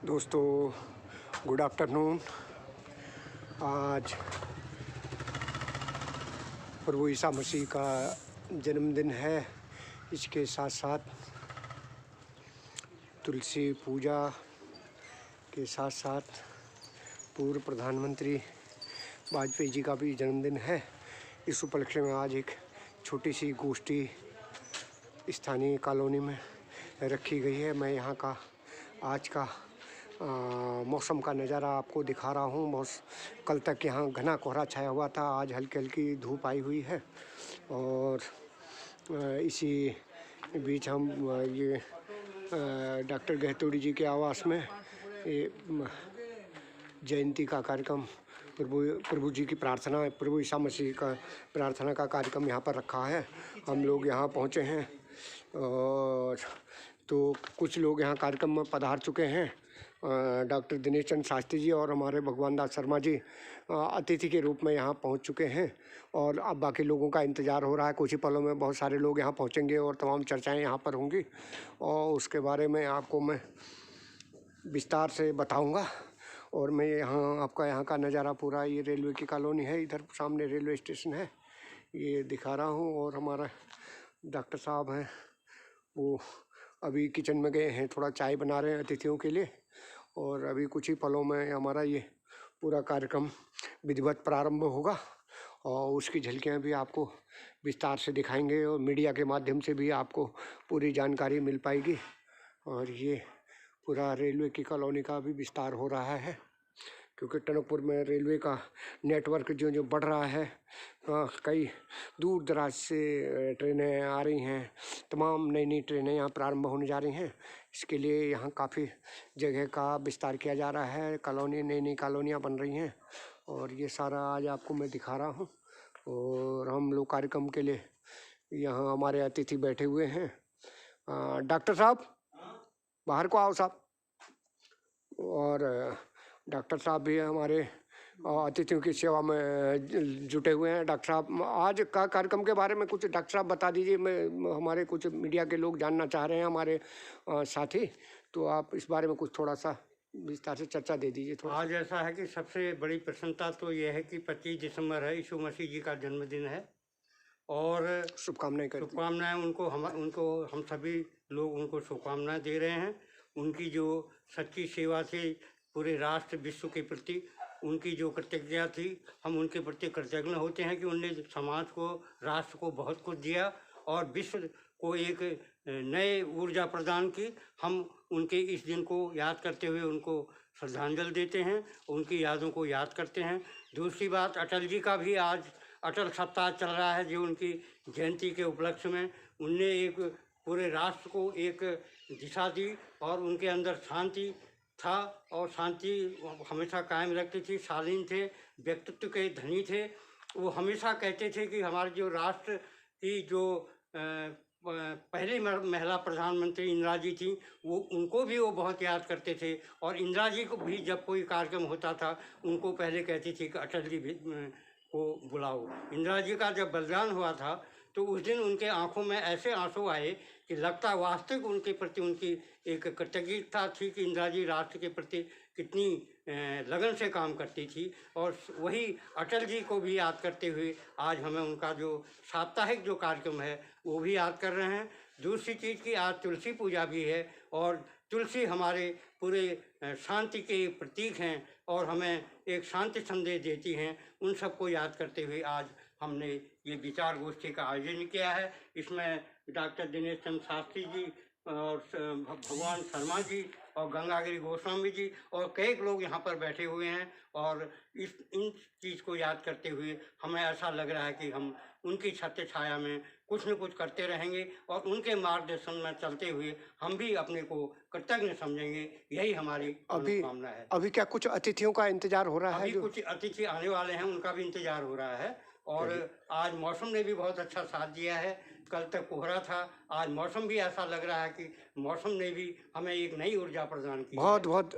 दोस्तों good afternoon. आज प्रभु ईसा मसीह का जन्मदिन है। इसके साथ साथ तुलसी पूजा के साथ साथ पूर्व प्रधानमंत्री वाजपेयी जी का भी जन्मदिन है। इस उपलक्ष्य में आज एक छोटी सी गोष्ठी स्थानीय कॉलोनी में रखी गई है। मैं यहाँ का आज का मौसम का नज़ारा आपको दिखा रहा हूँ। बहुत कल तक यहाँ घना कोहरा छाया हुआ था, आज हल्की हल्की धूप आई हुई है। और इसी बीच हम ये डॉक्टर गहतोड़ी जी के आवास में ये जयंती का कार्यक्रम, प्रभु जी की प्रार्थना, प्रभु ईसा मसीह का प्रार्थना का कार्यक्रम यहाँ पर रखा है। हम लोग यहाँ पहुँचे हैं और तो कुछ लोग यहाँ कार्यक्रम में पधार चुके हैं। डॉक्टर दिनेश चंद्र शास्त्री जी और हमारे भगवान दास शर्मा जी अतिथि के रूप में यहाँ पहुँच चुके हैं और अब बाकी लोगों का इंतज़ार हो रहा है। कुछ ही पलों में बहुत सारे लोग यहाँ पहुँचेंगे और तमाम चर्चाएं यहाँ पर होंगी और उसके बारे में आपको मैं विस्तार से बताऊंगा। और मैं आपका यहाँ का नज़ारा पूरा, ये रेलवे की कॉलोनी है, इधर सामने रेलवे स्टेशन है, ये दिखा रहा हूँ। और हमारा डॉक्टर साहब हैं, वो अभी किचन में गए हैं, थोड़ा चाय बना रहे हैं अतिथियों के लिए। और अभी कुछ ही पलों में हमारा ये पूरा कार्यक्रम विधिवत प्रारंभ होगा और उसकी झलकियाँ भी आपको विस्तार से दिखाएंगे और मीडिया के माध्यम से भी आपको पूरी जानकारी मिल पाएगी। और ये पूरा रेलवे की कॉलोनी का भी विस्तार हो रहा है, क्योंकि टनकपुर में रेलवे का नेटवर्क जो बढ़ रहा है। कई दूर दराज से ट्रेनें आ रही हैं, तमाम नई नई ट्रेनें यहाँ प्रारंभ होने जा रही हैं। इसके लिए यहाँ काफ़ी जगह का विस्तार किया जा रहा है, कॉलोनी, नई नई कॉलोनियाँ बन रही हैं और ये सारा आज आपको मैं दिखा रहा हूँ। और हम लोग कार्यक्रम के लिए यहाँ हमारे अतिथि बैठे हुए हैं। डॉक्टर साहब बाहर को आओ साहब। और डॉक्टर साहब भी हमारे अतिथियों की सेवा में जुटे हुए हैं। डॉक्टर साहब आज का कार्यक्रम के बारे में कुछ डॉक्टर साहब बता दीजिए। हमारे कुछ मीडिया के लोग जानना चाह रहे हैं, हमारे साथी, तो आप इस बारे में कुछ थोड़ा सा विस्तार से चर्चा दे दीजिए थोड़ा। आज ऐसा है कि सबसे बड़ी प्रसन्नता तो यह है कि 25 दिसंबर है, यीशु मसीह जी का जन्मदिन है और शुभकामनाएं उनको हम सभी लोग उनको शुभकामनाएं दे रहे हैं। उनकी जो सच्ची सेवा थी पूरे राष्ट्र विश्व के प्रति, उनकी जो कृतज्ञता थी, हम उनके प्रति कृतज्ञ होते हैं कि उनने समाज को, राष्ट्र को बहुत कुछ दिया और विश्व को एक नए ऊर्जा प्रदान की। हम उनके इस दिन को याद करते हुए उनको श्रद्धांजलि देते हैं, उनकी यादों को याद करते हैं। दूसरी बात, अटल जी का भी आज अटल सप्ताह चल रहा है, जो उनकी जयंती के उपलक्ष्य में उनने एक पूरे राष्ट्र को एक दिशा दी और उनके अंदर शांति था और शांति हमेशा कायम रखते थे। शालीन थे, व्यक्तित्व के धनी थे। वो हमेशा कहते थे कि हमारे जो राष्ट्र की जो पहली महिला प्रधानमंत्री इंदिरा जी थी, वो उनको भी वो बहुत याद करते थे। और इंदिरा जी को भी जब कोई कार्यक्रम होता था, उनको पहले कहती थी कि अटल जी भी को बुलाओ। इंदिरा जी का जब बलिदान हुआ था तो उस दिन उनके आंखों में ऐसे आंसू आए कि लगता वास्तविक उनके प्रति उनकी एक कृतज्ञता थी कि इंदिरा जी राष्ट्र के प्रति कितनी लगन से काम करती थी। और वही अटल जी को भी याद करते हुए आज हमें उनका जो साप्ताहिक जो कार्यक्रम है वो भी याद कर रहे हैं। दूसरी चीज़ की आज तुलसी पूजा भी है और तुलसी हमारे पूरे शांति के प्रतीक हैं और हमें एक शांति संदेश देती हैं। उन सबको याद करते हुए आज हमने ये विचार गोष्ठी का आयोजन किया है। इसमें डॉक्टर दिनेश चंद्र शास्त्री जी और भगवान शर्मा जी और गंगागिरी गोस्वामी जी और कई लोग यहाँ पर बैठे हुए हैं। और इन चीज़ को याद करते हुए हमें ऐसा लग रहा है कि हम उनकी छत्र छाया में कुछ न कुछ करते रहेंगे और उनके मार्गदर्शन में चलते हुए हम भी अपने को कृतज्ञ समझेंगे। यही हमारी कामना है। अभी क्या कुछ अतिथियों का इंतजार हो रहा है? अभी कुछ अतिथि आने वाले हैं, उनका भी इंतजार हो रहा है। और आज मौसम ने भी बहुत अच्छा साथ दिया है। कल तक कोहरा था, आज मौसम भी ऐसा लग रहा है कि मौसम ने भी हमें एक नई ऊर्जा प्रदान की। बहुत बहुत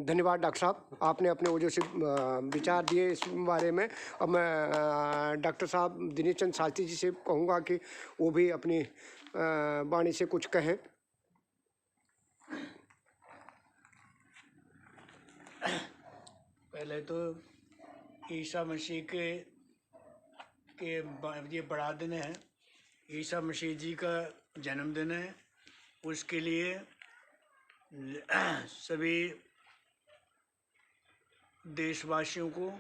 धन्यवाद डॉक्टर साहब, आपने अपने वजह से विचार दिए इस बारे में। अब मैं डॉक्टर साहब दिनेश चंद्र शास्त्री जी से कहूँगा कि वो भी अपनी वाणी से कुछ कहें। पहले तो ईसा मसीह के ये बड़ा दिन है। ईसा मसीह जी का जन्मदिन है। उसके लिए सभी देशवासियों को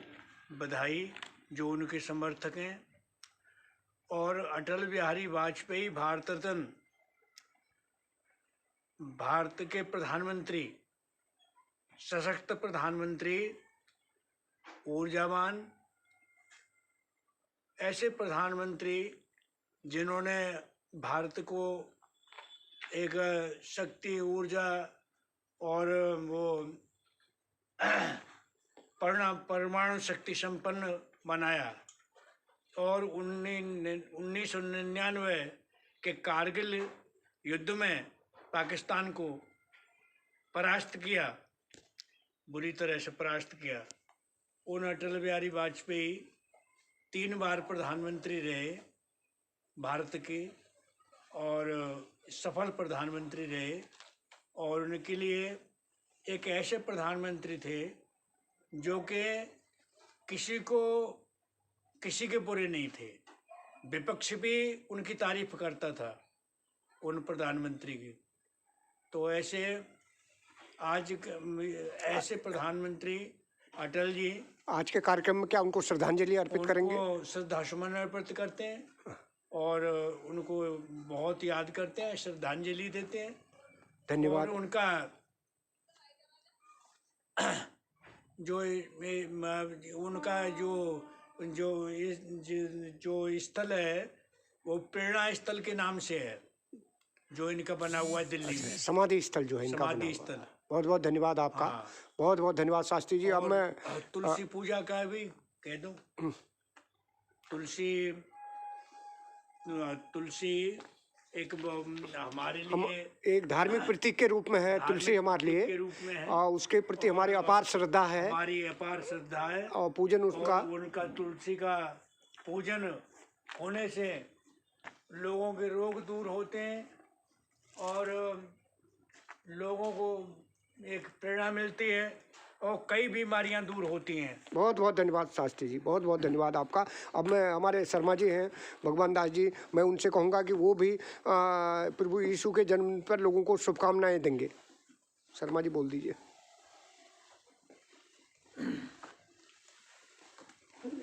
बधाई जो उनके समर्थक हैं। और अटल बिहारी वाजपेयी भारत रत्न, भारत के प्रधानमंत्री, सशक्त प्रधानमंत्री, ऊर्जावान, ऐसे प्रधानमंत्री जिन्होंने भारत को एक शक्ति, ऊर्जा और वो परमाणु शक्ति संपन्न बनाया। और 1999 के कारगिल युद्ध में पाकिस्तान को परास्त किया, बुरी तरह से परास्त किया। उन अटल बिहारी वाजपेयी 3 बार प्रधानमंत्री रहे भारत के, और सफल प्रधानमंत्री रहे। और उनके लिए एक ऐसे प्रधानमंत्री थे जो कि किसी के बुरे नहीं थे। विपक्ष भी उनकी तारीफ करता था, उन प्रधानमंत्री की। तो ऐसे ऐसे प्रधानमंत्री अटल जी, आज के कार्यक्रम में क्या उनको श्रद्धांजलि अर्पित करेंगे? उनको श्रद्धासुमन अर्पित करते हैं और उनको बहुत याद करते हैं, श्रद्धांजलि देते हैं। धन्यवाद। और उनका जो स्थल है वो प्रेरणा स्थल के नाम से है, जो इनका बना हुआ है दिल्ली में। समाधि स्थल जो है इनका समाधि स्थल। बहुत बहुत धन्यवाद आपका। हाँ। बहुत बहुत धन्यवाद शास्त्री जी। अब मैं तुलसी पूजा का भी कह दूं। तुलसी एक हमारे लिए एक धार्मिक प्रतीक के रूप में है। तुलसी हमारे लिए के रूप में है, और उसके प्रति हमारी अपार श्रद्धा है। हमारी अपार श्रद्धा है और पूजन उनका तुलसी का पूजन होने से लोगों के रोग दूर होते हैं और लोगों को एक प्रेरणा मिलती है और कई बीमारियां दूर होती हैं। बहुत बहुत धन्यवाद शास्त्री जी, बहुत बहुत धन्यवाद आपका। अब मैं हमारे शर्मा जी हैं, भगवान दास जी, मैं उनसे कहूँगा कि वो भी प्रभु यीशु के जन्म पर लोगों को शुभकामनाएं देंगे। शर्मा जी बोल दीजिए।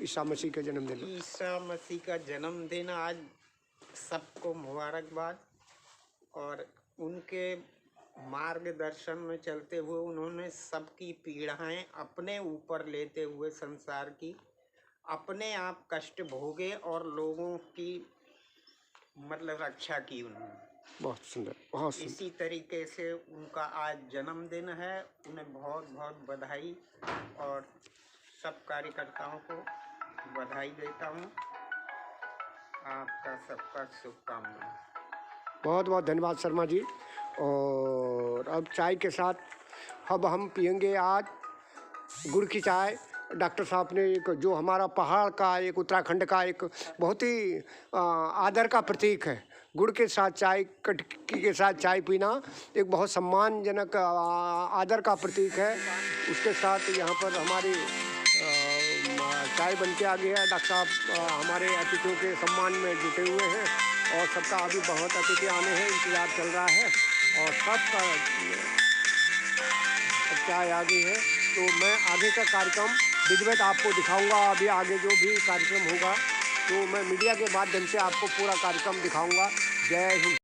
ईसा मसीह का जन्मदिन। ईसा मसीह का जन्मदिन आज सबको मुबारकबाद। और उनके मार्गदर्शन में चलते हुए उन्होंने सबकी पीड़ाएं अपने ऊपर लेते हुए संसार की अपने आप कष्ट भोगे और लोगों की मतलब रक्षा की उन्होंने। बहुत सुंदर, बहुत सुंदर। इसी तरीके से उनका आज जन्मदिन है। उन्हें बहुत बहुत बधाई और सब कार्यकर्ताओं को बधाई देता हूँ। आपका सबका शुभकामनाएं। बहुत बहुत धन्यवाद शर्मा जी। और अब चाय के साथ अब हम पियेंगे आज गुड़ की चाय। डॉक्टर साहब ने एक जो हमारा पहाड़ का, एक उत्तराखंड का एक बहुत ही आदर का प्रतीक है, गुड़ के साथ चाय, कटकी के साथ चाय पीना एक बहुत सम्मानजनक आदर का प्रतीक है। उसके साथ यहाँ पर हमारी चाय बन के आ गया है। डॉक्टर साहब हमारे अतिथियों के सम्मान में जुटे हुए हैं और सबका अभी बहुत अतिथि आने हैं, इंतजार चल रहा है और सबका चाय आ गई है। तो मैं आगे का कार्यक्रम विधिवत आपको दिखाऊंगा। अभी आगे जो भी कार्यक्रम होगा तो मैं मीडिया के माध्यम से आपको पूरा कार्यक्रम दिखाऊंगा। जय हिंद।